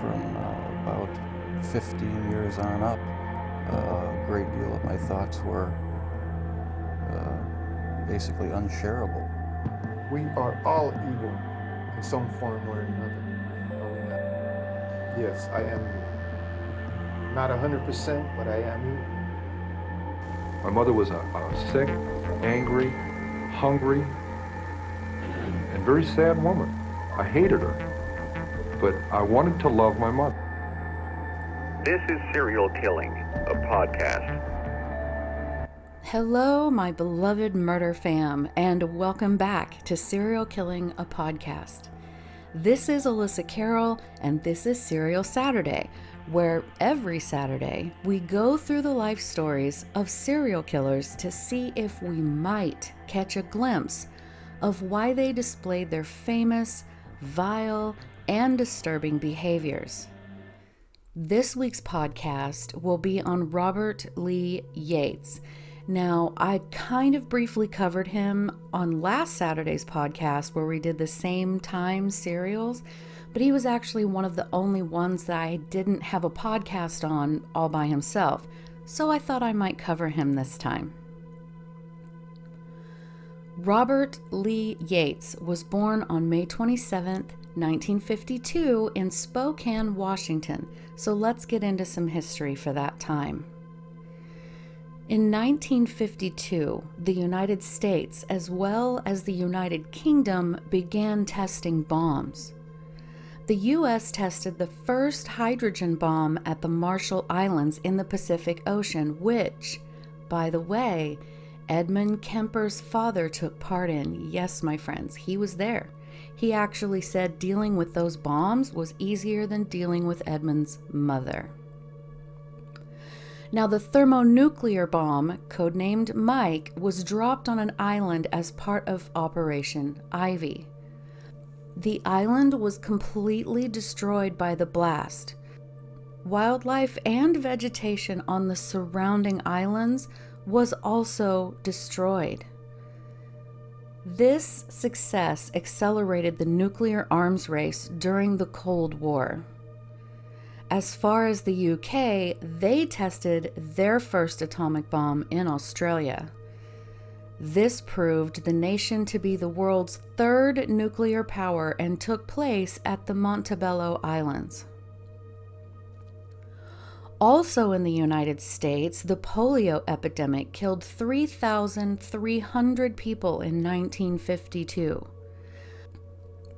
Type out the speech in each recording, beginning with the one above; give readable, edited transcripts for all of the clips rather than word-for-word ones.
from about 15 years on up, a great deal of my thoughts were basically unshareable. We are all evil in some form or another. Are we not? Yes, I am evil. Not 100%, but I am evil. My mother was a sick, angry, hungry, and very sad woman. I hated her, but I wanted to love my mother. This is Serial Killing, a podcast. Hello, my beloved murder fam, and welcome back to Serial Killing, a podcast. This is Alyssa Carroll, and this is Serial Saturday, where every Saturday we go through the life stories of serial killers to see if we might catch a glimpse of why they displayed their famous, vile, and disturbing behaviors. This week's podcast will be on Robert Lee Yates. Now, I kind of briefly covered him on last Saturday's podcast where we did the same time serials, but he was actually one of the only ones that I didn't have a podcast on all by himself, so I thought I might cover him this time. Robert Lee Yates was born on May 27th, 1952 in Spokane, Washington, so let's get into some history for that time. In 1952, the United States, as well as the United Kingdom, began testing bombs. The U.S. tested the first hydrogen bomb at the Marshall Islands in the Pacific Ocean, which, by the way, Edmund Kemper's father took part in. Yes, my friends, he was there. He actually said dealing with those bombs was easier than dealing with Edmund's mother. Now, the thermonuclear bomb, codenamed Mike, was dropped on an island as part of Operation Ivy. The island was completely destroyed by the blast. Wildlife and vegetation on the surrounding islands was also destroyed. This success accelerated the nuclear arms race during the Cold War. As far as the UK, they tested their first atomic bomb in Australia. This proved the nation to be the world's third nuclear power and took place at the Montebello Islands. Also in the United States, the polio epidemic killed 3,300 people in 1952.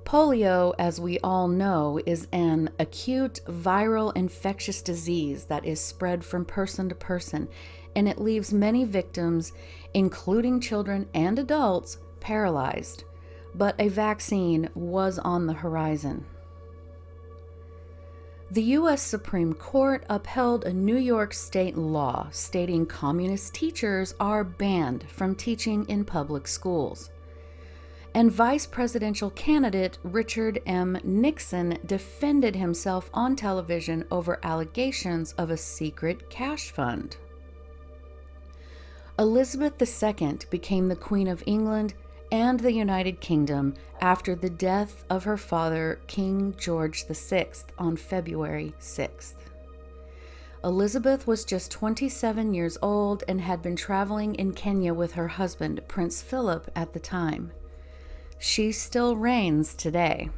Polio, as we all know, is an acute viral infectious disease that is spread from person to person, and it leaves many victims, including children and adults, paralyzed. But a vaccine was on the horizon. The U.S. Supreme Court upheld a New York state law stating communist teachers are banned from teaching in public schools. And vice presidential candidate Richard M. Nixon defended himself on television over allegations of a secret cash fund. Elizabeth II became the Queen of England and the United Kingdom after the death of her father, King George VI, on February 6th. Elizabeth was just 27 years old and had been traveling in Kenya with her husband, Prince Philip, at the time. She still reigns today.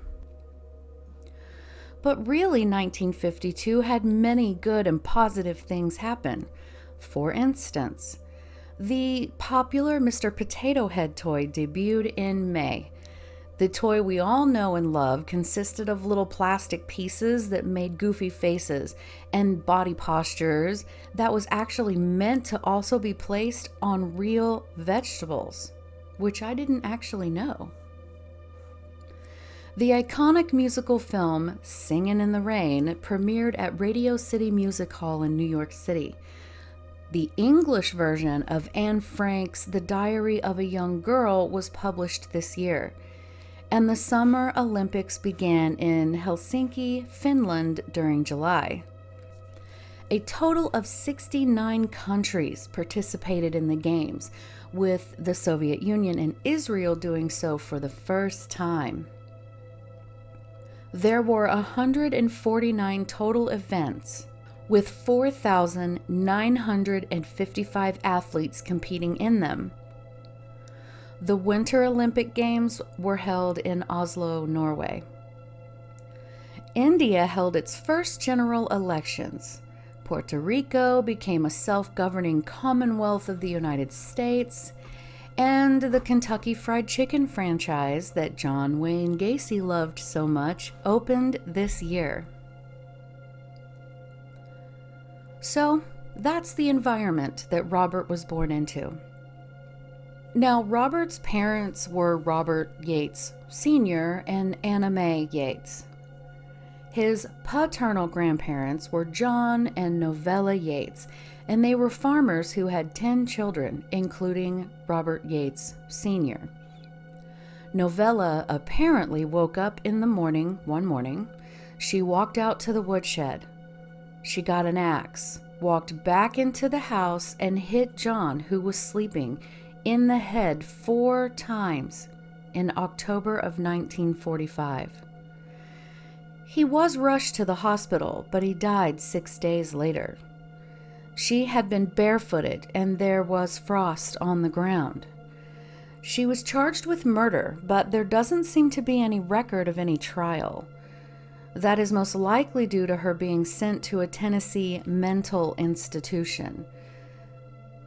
But really, 1952 had many good and positive things happen. For instance, the popular Mr. Potatohead Toy debuted in May. The toy we all know and love consisted of little plastic pieces that made goofy faces and body postures that was actually meant to also be placed on real vegetables, which I didn't actually know. The iconic musical film Singin in the Rain premiered at Radio City Music Hall in New York City. The English version of Anne Frank's The Diary of a Young Girl was published this year, and the Summer Olympics began in Helsinki, Finland during July. A total of 69 countries participated in the Games, with the Soviet Union and Israel doing so for the first time. There were 149 total events, with 4,955 athletes competing in them. The Winter Olympic Games were held in Oslo, Norway. India held its first general elections. Puerto Rico became a self-governing Commonwealth of the United States, and the Kentucky Fried Chicken franchise that John Wayne Gacy loved so much opened this year. So, that's the environment that Robert was born into. Now, Robert's parents were Robert Yates Sr. and Anna Mae Yates. His paternal grandparents were John and Novella Yates, and they were farmers who had 10 children, including Robert Yates Sr. Novella apparently woke up in the morning, one morning. She walked out to the woodshed. She got an axe, walked back into the house, and hit John, who was sleeping, in the head 4 times in October of 1945. He was rushed to the hospital, but he died 6 days later. She had been barefooted and there was frost on the ground. She was charged with murder, but there doesn't seem to be any record of any trial. That is most likely due to her being sent to a Tennessee mental institution.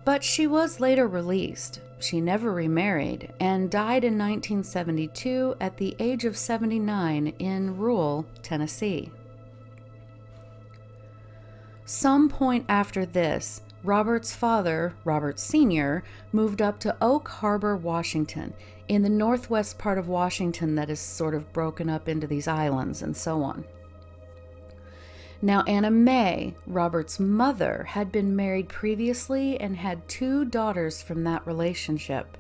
But she was later released. She never remarried and died in 1972 at the age of 79 in rural Tennessee. Some point after this, Robert's father, Robert Sr., moved up to Oak Harbor, Washington, in the northwest part of Washington that is sort of broken up into these islands and so on. Now, Anna Mae, Robert's mother, had been married previously and had 2 daughters from that relationship.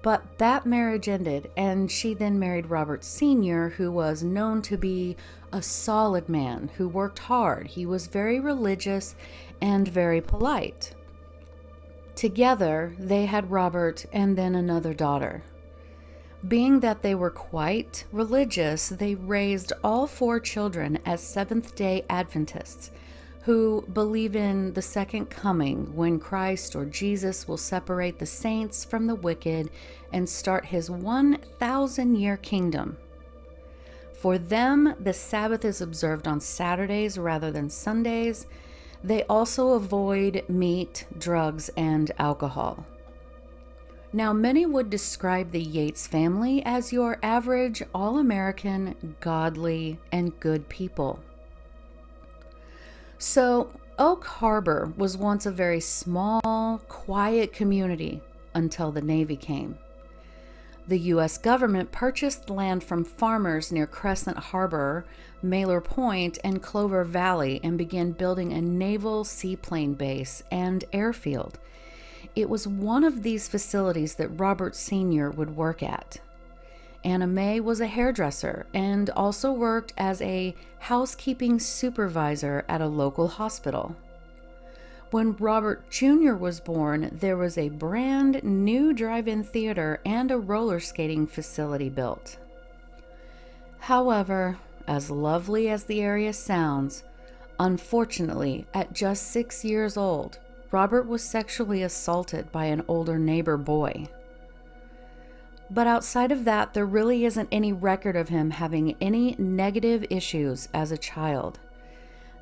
But that marriage ended, and she then married Robert Sr., who was known to be a solid man who worked hard. He was very religious and very polite. Together, they had Robert and then another daughter. Being that they were quite religious, they raised all 4 children as Seventh-day Adventists who believe in the second coming, when Christ or Jesus will separate the saints from the wicked and start his 1,000-year kingdom. For them, the Sabbath is observed on Saturdays rather than Sundays. They also avoid meat, drugs, and alcohol. Now, many would describe the Yates family as your average, all-American, godly, and good people. So, Oak Harbor was once a very small, quiet community until the Navy came. The U.S. government purchased land from farmers near Crescent Harbor, Mailer Point, and Clover Valley and began building a naval seaplane base and airfield. It was one of these facilities that Robert Sr. would work at. Anna Mae was a hairdresser and also worked as a housekeeping supervisor at a local hospital. When Robert Jr. was born, there was a brand new drive-in theater and a roller skating facility built. However, as lovely as the area sounds, unfortunately, at just 6 years old, Robert was sexually assaulted by an older neighbor boy. But outside of that, there really isn't any record of him having any negative issues as a child.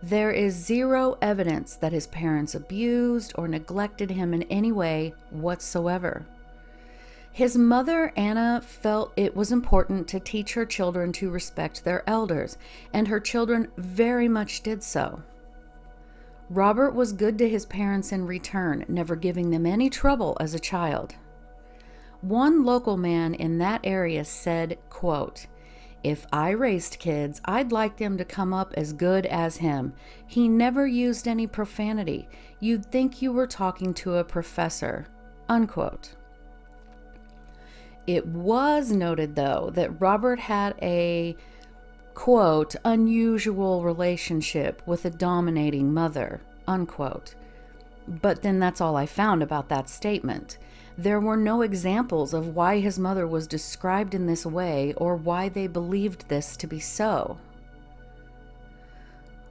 There is 0 evidence that his parents abused or neglected him in any way whatsoever. His mother, Anna, felt it was important to teach her children to respect their elders, and her children very much did so. Robert was good to his parents in return, never giving them any trouble as a child. One local man in that area said, quote, "If I raised kids, I'd like them to come up as good as him. He never used any profanity. You'd think you were talking to a professor," unquote. It was noted, though, that Robert had a, quote, "unusual relationship with a dominating mother," unquote. But then that's all I found about that statement. There were no examples of why his mother was described in this way or why they believed this to be so.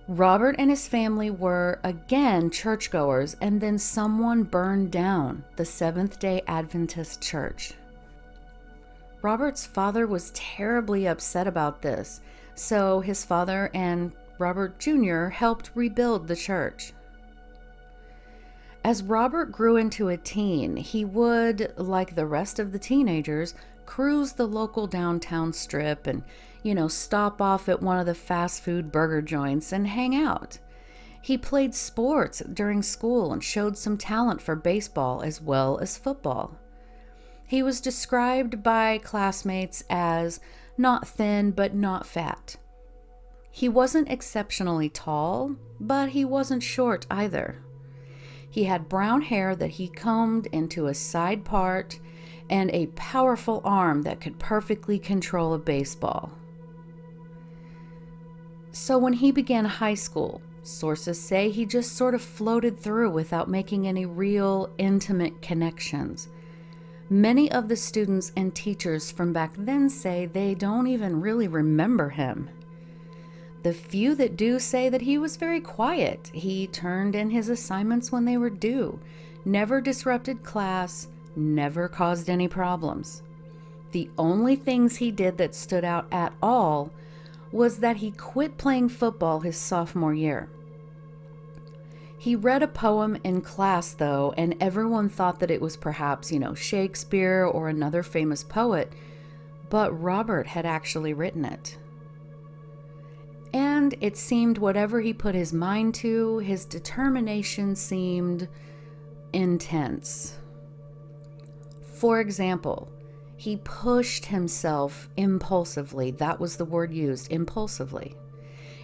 Robert and his family were, again, churchgoers, and then someone burned down the Seventh-day Adventist church. Robert's father was terribly upset about this, so his father and Robert Jr. helped rebuild the church. As Robert grew into a teen, he would, like the rest of the teenagers, cruise the local downtown strip and, stop off at one of the fast food burger joints and hang out. He played sports during school and showed some talent for baseball as well as football. He was described by classmates as not thin but not fat. He wasn't exceptionally tall, but he wasn't short either. He had brown hair that he combed into a side part and a powerful arm that could perfectly control a baseball. So when he began high school, sources say he just sort of floated through without making any real intimate connections. Many of the students and teachers from back then say they don't even really remember him. The few that do say that he was very quiet. He turned in his assignments when they were due, never disrupted class, never caused any problems. The only things he did that stood out at all was that he quit playing football his sophomore year. He read a poem in class, though, and everyone thought that it was perhaps, Shakespeare or another famous poet, but Robert had actually written it. And it seemed whatever he put his mind to, his determination seemed intense. For example, he pushed himself impulsively. That was the word used, impulsively.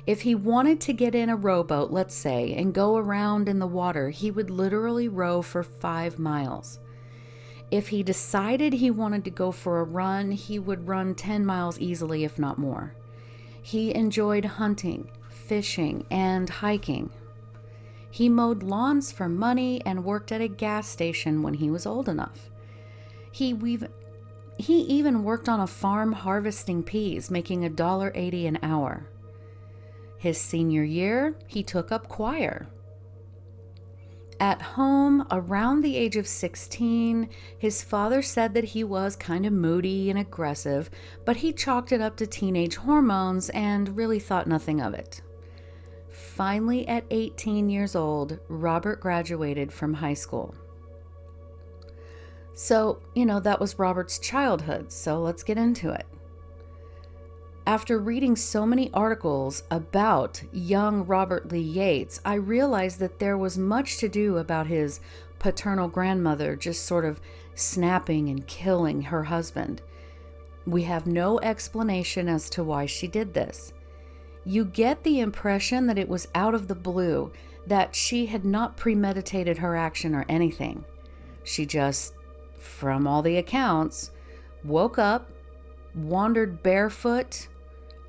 If he wanted to get in a rowboat, let's say, and go around in the water, he would literally row for 5 miles. If he decided he wanted to go for a run, he would run 10 miles easily, if not more. He enjoyed hunting, fishing, and hiking. He mowed lawns for money and worked at a gas station when he was old enough. He even worked on a farm harvesting peas, making $1.80 an hour. His senior year, he took up choir. At home, around the age of 16, his father said that he was kind of moody and aggressive, but he chalked it up to teenage hormones and really thought nothing of it. Finally, at 18 years old, Robert graduated from high school. So, that was Robert's childhood, so let's get into it. After reading so many articles about young Robert Lee Yates, I realized that there was much to do about his paternal grandmother just sort of snapping and killing her husband. We have no explanation as to why she did this. You get the impression that it was out of the blue, that she had not premeditated her action or anything. She just, from all the accounts, woke up, wandered barefoot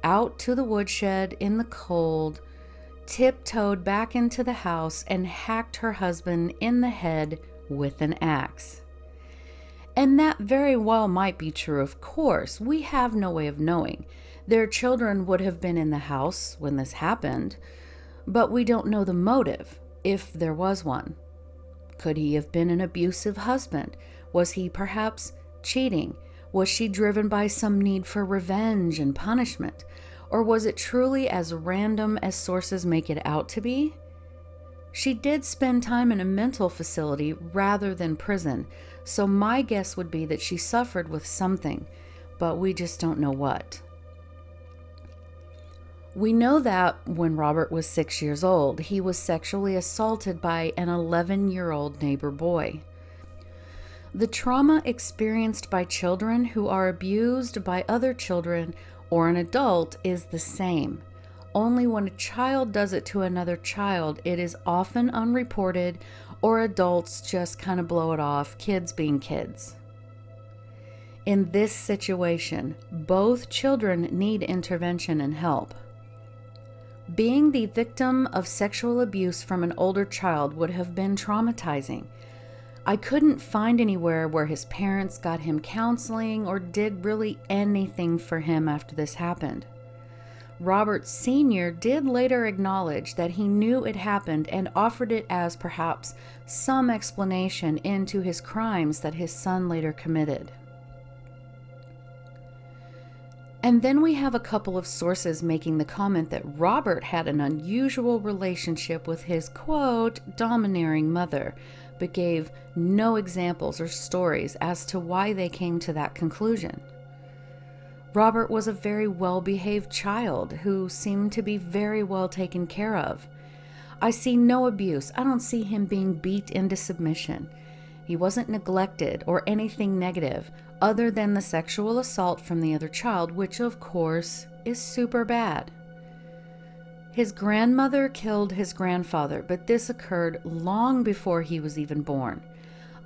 out to the woodshed in the cold, tiptoed back into the house, and hacked her husband in the head with an axe. And that very well might be true, of course. We have no way of knowing. Their children would have been in the house when this happened, but we don't know the motive, if there was one. Could he have been an abusive husband? Was he perhaps cheating? Was she driven by some need for revenge and punishment? Or was it truly as random as sources make it out to be? She did spend time in a mental facility rather than prison, so my guess would be that she suffered with something, but we just don't know what. We know that when Robert was 6 years old, he was sexually assaulted by an 11-year-old neighbor boy. The trauma experienced by children who are abused by other children or an adult is the same. Only when a child does it to another child, it is often unreported, or adults just kind of blow it off, kids being kids. In this situation, both children need intervention and help. Being the victim of sexual abuse from an older child would have been traumatizing. I couldn't find anywhere where his parents got him counseling or did really anything for him after this happened. Robert Sr. did later acknowledge that he knew it happened and offered it as perhaps some explanation into his crimes that his son later committed. And then we have a couple of sources making the comment that Robert had an unusual relationship with his, quote, domineering mother, but gave no examples or stories as to why they came to that conclusion. Robert was a very well-behaved child who seemed to be very well taken care of. I see no abuse. I don't see him being beat into submission. He wasn't neglected or anything negative other than the sexual assault from the other child, which of course is super bad. His grandmother killed his grandfather, but this occurred long before he was even born.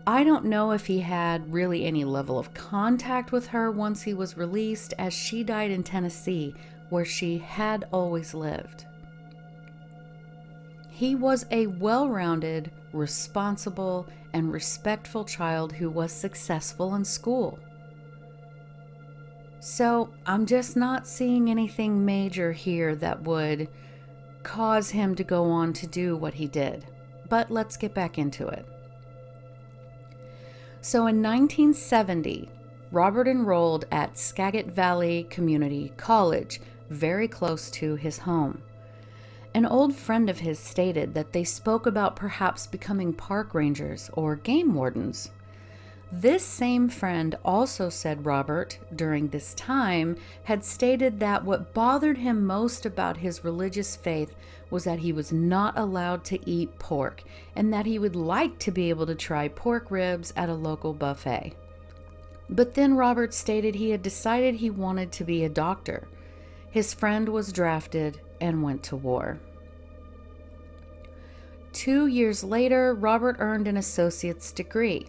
I don't know if he had really any level of contact with her once he was released, as she died in Tennessee, where she had always lived. He was a well-rounded, responsible, and respectful child who was successful in school. So I'm just not seeing anything major here that would cause him to go on to do what he did. But let's get back into it. So in 1970, Robert enrolled at Skagit Valley Community College, very close to his home. An old friend of his stated that they spoke about perhaps becoming park rangers or game wardens. This same friend also said Robert, during this time, had stated that what bothered him most about his religious faith was that he was not allowed to eat pork, and that he would like to be able to try pork ribs at a local buffet. But then Robert stated he had decided he wanted to be a doctor. His friend was drafted and went to war. 2 years later, Robert earned an associate's degree.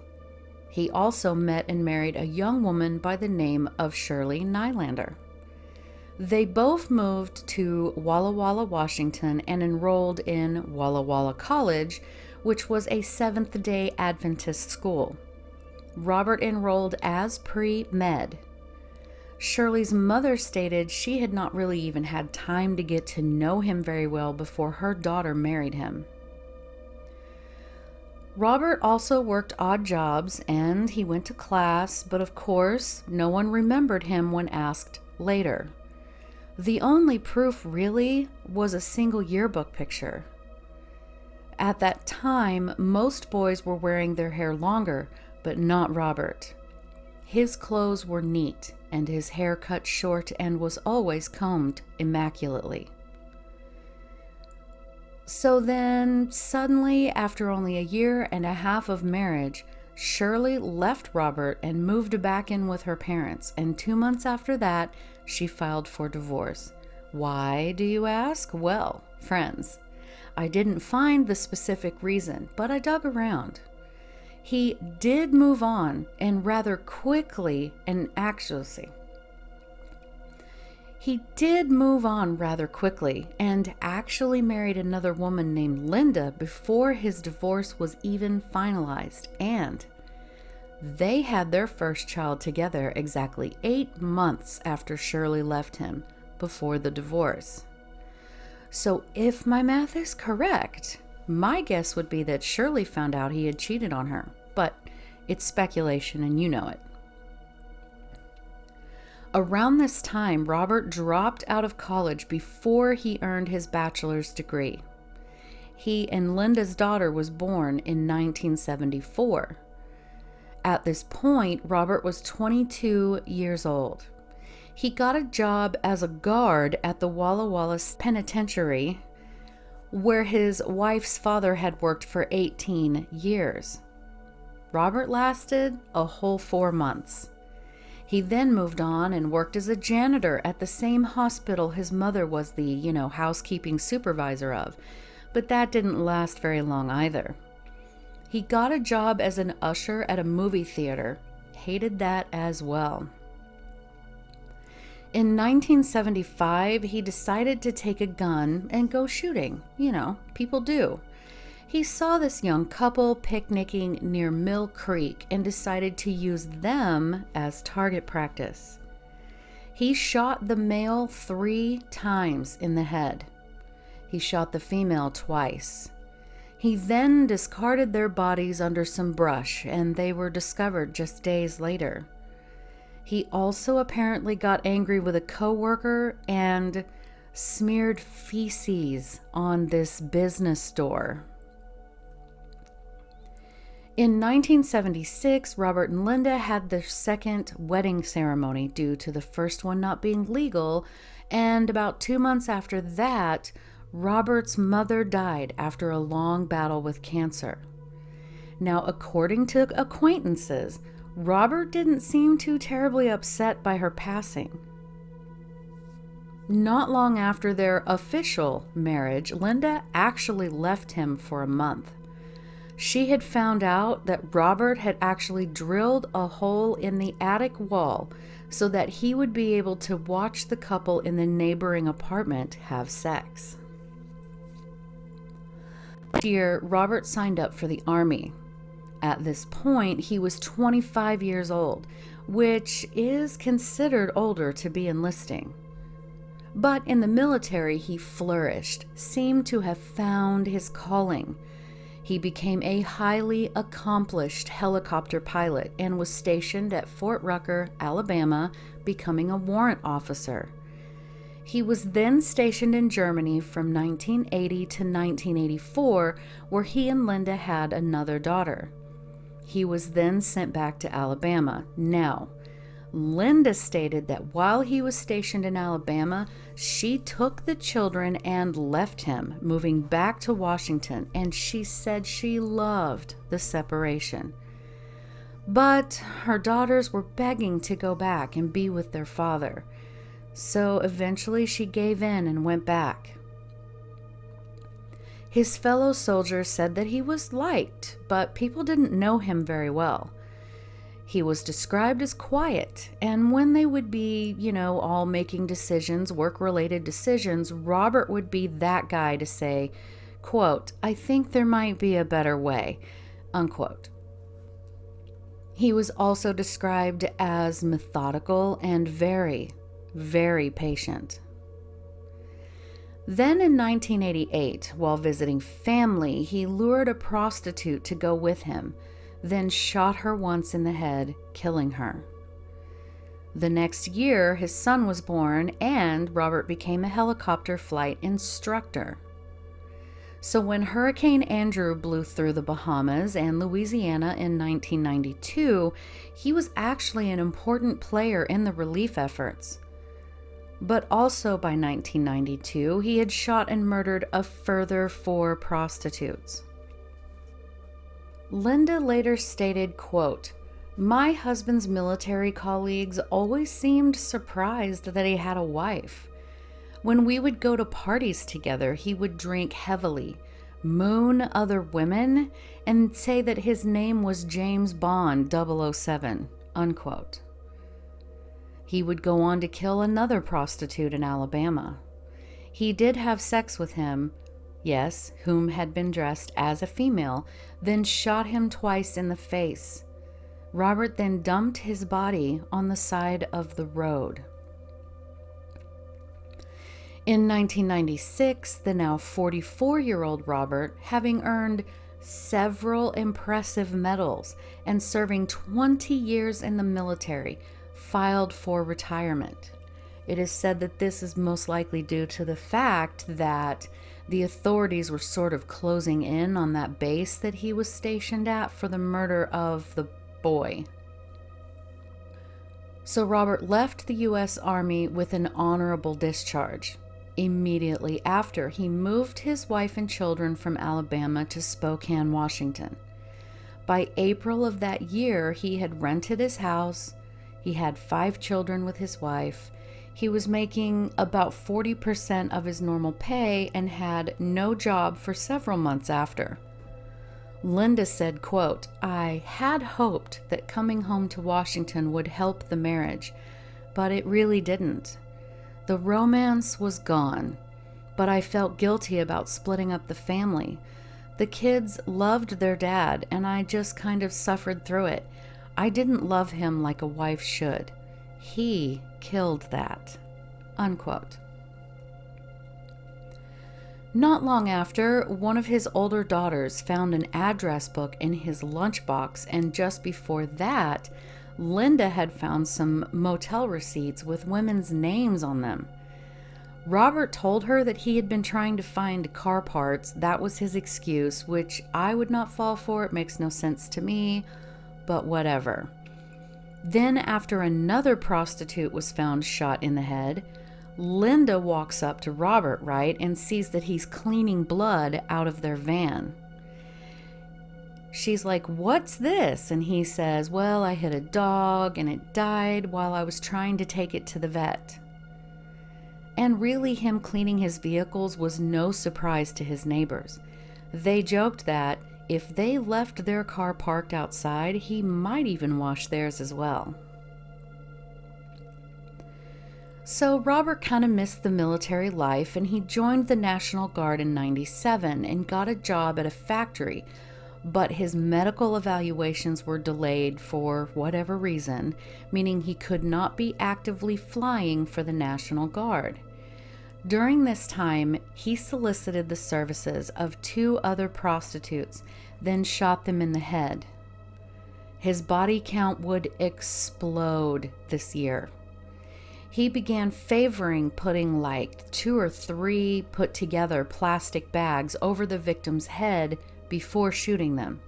He also met and married a young woman by the name of Shirley Nylander. They both moved to Walla Walla, Washington, and enrolled in Walla Walla College, which was a Seventh-day Adventist school. Robert enrolled as pre-med. Shirley's mother stated she had not really even had time to get to know him very well before her daughter married him. Robert also worked odd jobs and he went to class, but of course, no one remembered him when asked later. The only proof really was a single yearbook picture. At that time, most boys were wearing their hair longer, but not Robert. His clothes were neat and his hair cut short and was always combed immaculately. So then, suddenly, after only a year and a half of marriage, Shirley left Robert and moved back in with her parents, and 2 months after that, she filed for divorce. Why, do you ask? Well, friends, I didn't find the specific reason, but I dug around. He did move on, and rather quickly, and actually, he did move on rather quickly and actually married another woman named Linda before his divorce was even finalized, and they had their first child together exactly 8 months after Shirley left him before the divorce. So if my math is correct, my guess would be that Shirley found out he had cheated on her, but it's speculation and you know it. Around this time, Robert dropped out of college before he earned his bachelor's degree. He and Linda's daughter was born in 1974. At this point, Robert was 22 years old. He got a job as a guard at the Walla Walla Penitentiary, where his wife's father had worked for 18 years. Robert lasted a whole 4 months. He then moved on and worked as a janitor at the same hospital his mother was the, housekeeping supervisor of, but that didn't last very long either. He got a job as an usher at a movie theater, hated that as well. In 1975, he decided to take a gun and go shooting. People do. He saw this young couple picnicking near Mill Creek and decided to use them as target practice. He shot the male 3 times in the head. He shot the female twice. He then discarded their bodies under some brush, and they were discovered just days later. He also apparently got angry with a coworker and smeared feces on this business door. In 1976, Robert and Linda had their second wedding ceremony due to the first one not being legal, and about 2 months after that, Robert's mother died after a long battle with cancer. Now, according to acquaintances, Robert didn't seem too terribly upset by her passing. Not long after their official marriage, Linda actually left him for a month. She had found out that Robert had actually drilled a hole in the attic wall so that he would be able to watch the couple in the neighboring apartment have sex. Last year, Robert signed up for the Army. At this point, he was 25 years old, which is considered older to be enlisting. But in the military, he flourished, seemed to have found his calling. He became a highly accomplished helicopter pilot and was stationed at Fort Rucker, Alabama, becoming a warrant officer. He was then stationed in Germany from 1980 to 1984, where he and Linda had another daughter. He was then sent back to Alabama. Now, Linda stated that while he was stationed in Alabama, she took the children and left him, moving back to Washington, and she said she loved the separation. But her daughters were begging to go back and be with their father. So eventually she gave in and went back. His fellow soldiers said that he was liked, but people didn't know him very well. He was described as quiet, and when they would be, all making decisions, work-related decisions, Robert would be that guy to say, quote, "I think there might be a better way," unquote. He was also described as methodical and very, very patient. Then in 1988, while visiting family, he lured a prostitute to go with him, then shot her once in the head, killing her. The next year, his son was born, and Robert became a helicopter flight instructor. So when Hurricane Andrew blew through the Bahamas and Louisiana in 1992, he was actually an important player in the relief efforts. But also by 1992, he had shot and murdered a further 4 prostitutes. Linda later stated, quote, "My husband's military colleagues always seemed surprised that he had a wife. When we would go to parties together, he would drink heavily, moon other women, and say that his name was James Bond 007, unquote. He would go on to kill another prostitute in Alabama. He did have sex with him, yes, whom had been dressed as a female, then shot him twice in the face. Robert then dumped his body on the side of the road. In 1996, the now 44-year-old Robert, having earned several impressive medals and serving 20 years in the military, filed for retirement. It is said that this is most likely due to the fact that the authorities were sort of closing in on that base that he was stationed at for the murder of the boy. So Robert left the U.S. Army with an honorable discharge. Immediately after, he moved his wife and children from Alabama to Spokane, Washington. By April of that year, he had rented his house. He had 5 children with his wife. He was making about 40% of his normal pay and had no job for several months after. Linda said, quote, "I had hoped that coming home to Washington would help the marriage, but it really didn't. The romance was gone, but I felt guilty about splitting up the family. The kids loved their dad, and I just kind of suffered through it. I didn't love him like a wife should. He killed that." Unquote. Not long after, one of his older daughters found an address book in his lunchbox, and just before that, Linda had found some motel receipts with women's names on them. Robert told her that he had been trying to find car parts. That was his excuse, which I would not fall for. It makes no sense to me, but whatever. Then, after another prostitute was found shot in the head, Linda walks up to Robert, right, and sees that he's cleaning blood out of their van. She's like, "What's this?" And he says, "Well, I hit a dog and it died while I was trying to take it to the vet." And really, him cleaning his vehicles was no surprise to his neighbors. They joked that if they left their car parked outside, he might even wash theirs as well. So Robert kind of missed the military life, and he joined the National Guard in '97 and got a job at a factory. But his medical evaluations were delayed for whatever reason, meaning he could not be actively flying for the National Guard. During this time, he solicited the services of 2 other prostitutes, then shot them in the head. His body count would explode this year. He began favoring putting like 2 or 3 put together plastic bags over the victim's head before shooting them.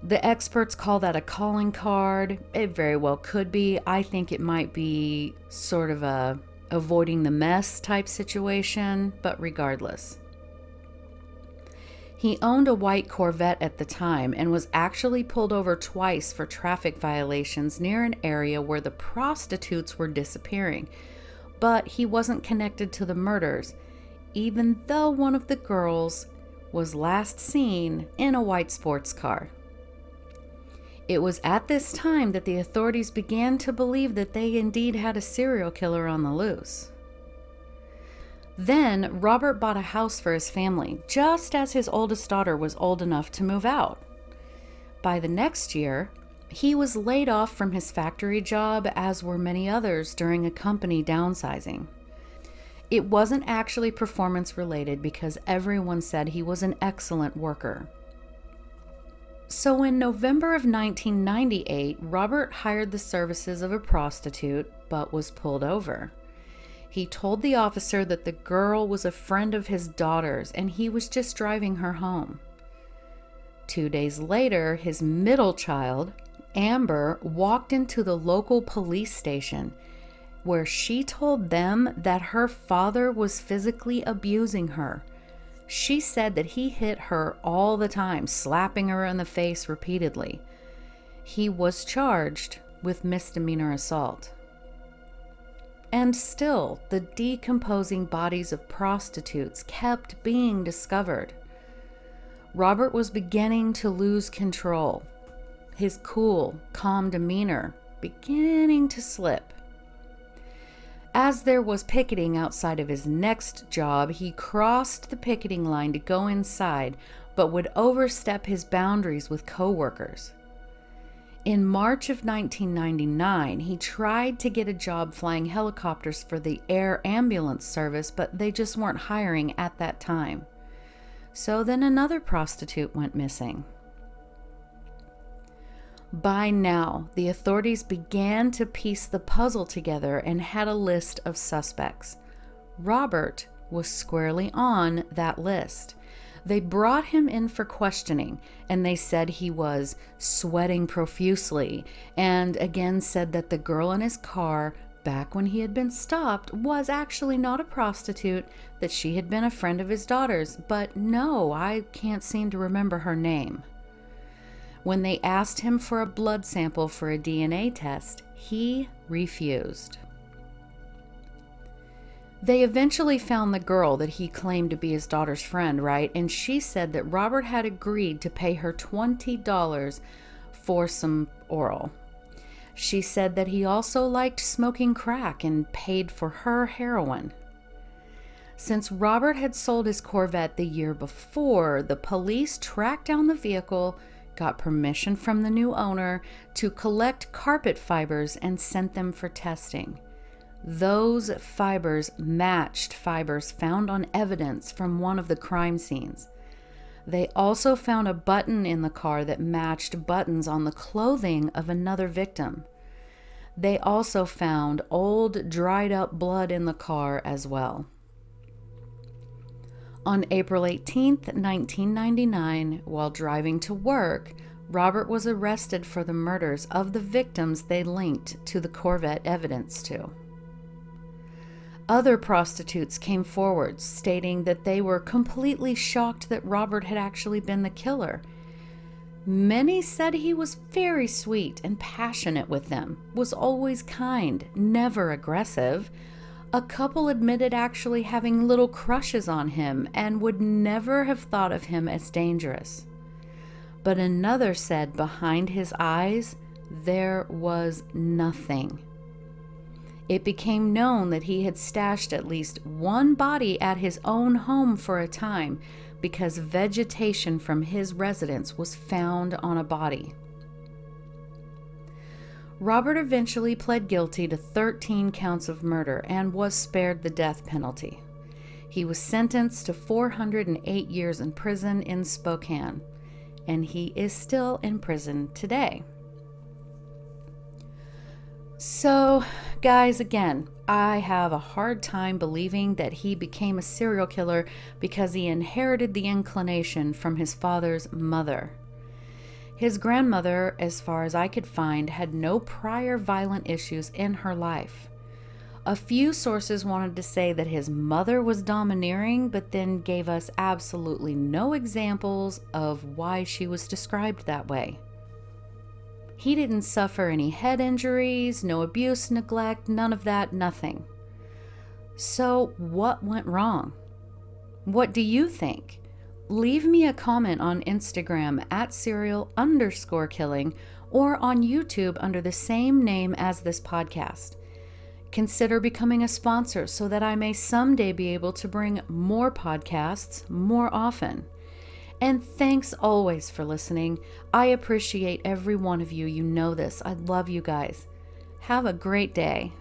The experts call that a calling card. It very well could be. I think it might be sort of a avoiding the mess type situation, but regardless. He owned a white Corvette at the time and was actually pulled over twice for traffic violations near an area where the prostitutes were disappearing. But he wasn't connected to the murders, even though one of the girls was last seen in a white sports car. It was at this time that the authorities began to believe that they indeed had a serial killer on the loose. Then, Robert bought a house for his family, just as his oldest daughter was old enough to move out. By the next year, he was laid off from his factory job, as were many others during a company downsizing. It wasn't actually performance related because everyone said he was an excellent worker. So in November of 1998, Robert hired the services of a prostitute, but was pulled over. He told the officer that the girl was a friend of his daughter's and he was just driving her home. 2 days later, his middle child, Amber, walked into the local police station where she told them that her father was physically abusing her. She said that he hit her all the time, slapping her in the face repeatedly. He was charged with misdemeanor assault. And still, the decomposing bodies of prostitutes kept being discovered. Robert was beginning to lose control. His cool, calm demeanor beginning to slip. As there was picketing outside of his next job, he crossed the picketing line to go inside, but would overstep his boundaries with coworkers. In March of 1999, he tried to get a job flying helicopters for the air ambulance service, but they just weren't hiring at that time. So then another prostitute went missing. By now, the authorities began to piece the puzzle together and had a list of suspects. Robert was squarely on that list. They brought him in for questioning, and they said he was sweating profusely, and again said that the girl in his car, back when he had been stopped, was actually not a prostitute, that she had been a friend of his daughter's, but no, I can't seem to remember her name. When they asked him for a blood sample for a DNA test, he refused. They eventually found the girl that he claimed to be his daughter's friend, right? And she said that Robert had agreed to pay her $20 for some oral. She said that he also liked smoking crack and paid for her heroin. Since Robert had sold his Corvette the year before, the police tracked down the vehicle, got permission from the new owner to collect carpet fibers and sent them for testing. Those fibers matched fibers found on evidence from one of the crime scenes. They also found a button in the car that matched buttons on the clothing of another victim. They also found old, dried up blood in the car as well. On April 18th, 1999, while driving to work, Robert was arrested for the murders of the victims they linked to the Corvette evidence to. Other prostitutes came forward, stating that they were completely shocked that Robert had actually been the killer. Many said he was very sweet and passionate with them, was always kind, never aggressive. A couple admitted actually having little crushes on him and would never have thought of him as dangerous. But another said behind his eyes, there was nothing. It became known that he had stashed at least one body at his own home for a time because vegetation from his residence was found on a body. Robert eventually pled guilty to 13 counts of murder and was spared the death penalty. He was sentenced to 408 years in prison in Spokane, and he is still in prison today. So, guys, again, I have a hard time believing that he became a serial killer because he inherited the inclination from his father's mother. His grandmother, as far as I could find, had no prior violent issues in her life. A few sources wanted to say that his mother was domineering, but then gave us absolutely no examples of why she was described that way. He didn't suffer any head injuries, no abuse, neglect, none of that, nothing. So what went wrong? What do you think? Leave me a comment on Instagram at serial_killing or on YouTube under the same name as this podcast. Consider becoming a sponsor so that I may someday be able to bring more podcasts more often. And thanks always for listening. I appreciate every one of you. You know this. I love you guys. Have a great day.